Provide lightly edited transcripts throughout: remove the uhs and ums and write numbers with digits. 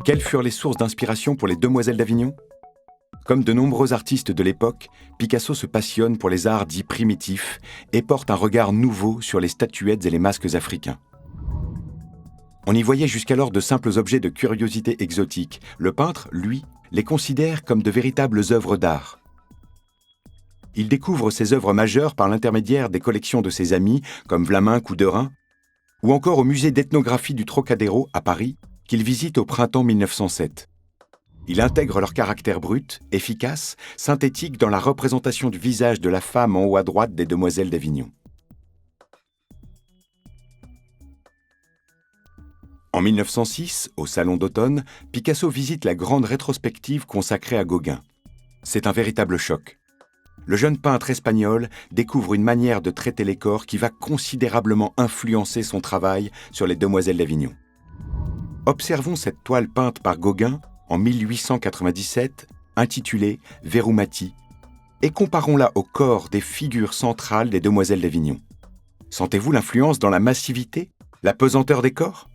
Quelles furent les sources d'inspiration pour les Demoiselles d'Avignon ? Comme de nombreux artistes de l'époque, Picasso se passionne pour les arts dits primitifs et porte un regard nouveau sur les statuettes et les masques africains. On y voyait jusqu'alors de simples objets de curiosité exotique. Le peintre, lui, les considère comme de véritables œuvres d'art. Il découvre ces œuvres majeures par l'intermédiaire des collections de ses amis, comme Vlaminck ou Derain, ou encore au musée d'ethnographie du Trocadéro à Paris, qu'il visite au printemps 1907. Il intègre leur caractère brut, efficace, synthétique dans la représentation du visage de la femme en haut à droite des Demoiselles d'Avignon. En 1906, au Salon d'automne, Picasso visite la grande rétrospective consacrée à Gauguin. C'est un véritable choc. Le jeune peintre espagnol découvre une manière de traiter les corps qui va considérablement influencer son travail sur les Demoiselles d'Avignon. Observons cette toile peinte par Gauguin en 1897, intitulée « Verumati », et comparons-la au corps des figures centrales des Demoiselles d'Avignon. Sentez-vous l'influence dans la massivité, la pesanteur des corps,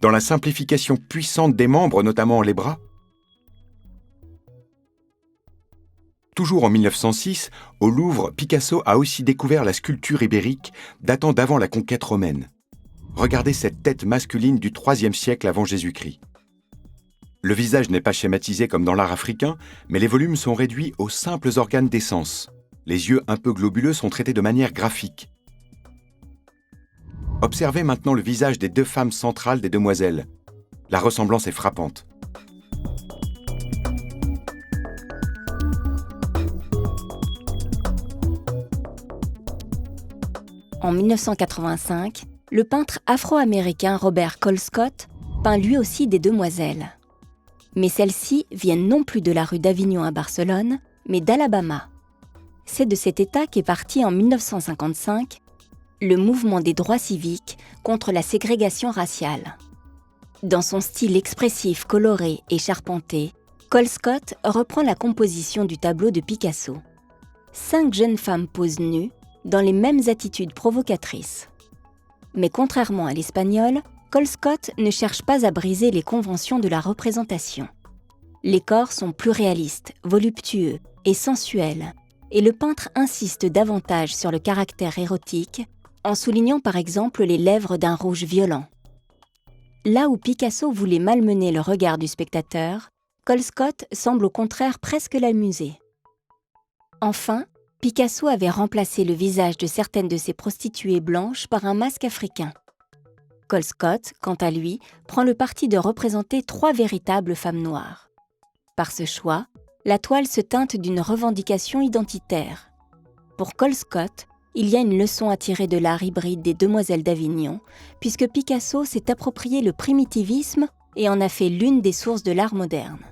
dans la simplification puissante des membres, notamment les bras ? Toujours en 1906, au Louvre, Picasso a aussi découvert la sculpture ibérique datant d'avant la conquête romaine. Regardez cette tête masculine du IIIe siècle avant Jésus-Christ. Le visage n'est pas schématisé comme dans l'art africain, mais les volumes sont réduits aux simples organes des sens. Les yeux un peu globuleux sont traités de manière graphique. Observez maintenant le visage des deux femmes centrales des Demoiselles. La ressemblance est frappante. En 1985, le peintre afro-américain Robert Colescott peint lui aussi des Demoiselles. Mais celles-ci viennent non plus de la rue d'Avignon à Barcelone, mais d'Alabama. C'est de cet État qu'est parti en 1955 le mouvement des droits civiques contre la ségrégation raciale. Dans son style expressif, coloré et charpenté, Colescott reprend la composition du tableau de Picasso. 5 jeunes femmes posent nues dans les mêmes attitudes provocatrices. Mais contrairement à l'espagnol, Colescott ne cherche pas à briser les conventions de la représentation. Les corps sont plus réalistes, voluptueux et sensuels, et le peintre insiste davantage sur le caractère érotique en soulignant par exemple les lèvres d'un rouge violent. Là où Picasso voulait malmener le regard du spectateur, Colescott semble au contraire presque l'amuser. Enfin, Picasso avait remplacé le visage de certaines de ses prostituées blanches par un masque africain. Colescott, quant à lui, prend le parti de représenter 3 véritables femmes noires. Par ce choix, la toile se teinte d'une revendication identitaire. Pour Colescott, il y a une leçon à tirer de l'art hybride des Demoiselles d'Avignon, puisque Picasso s'est approprié le primitivisme et en a fait l'une des sources de l'art moderne.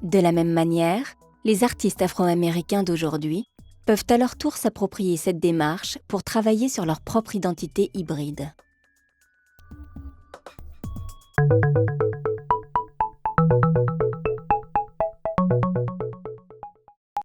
De la même manière, les artistes afro-américains d'aujourd'hui peuvent à leur tour s'approprier cette démarche pour travailler sur leur propre identité hybride.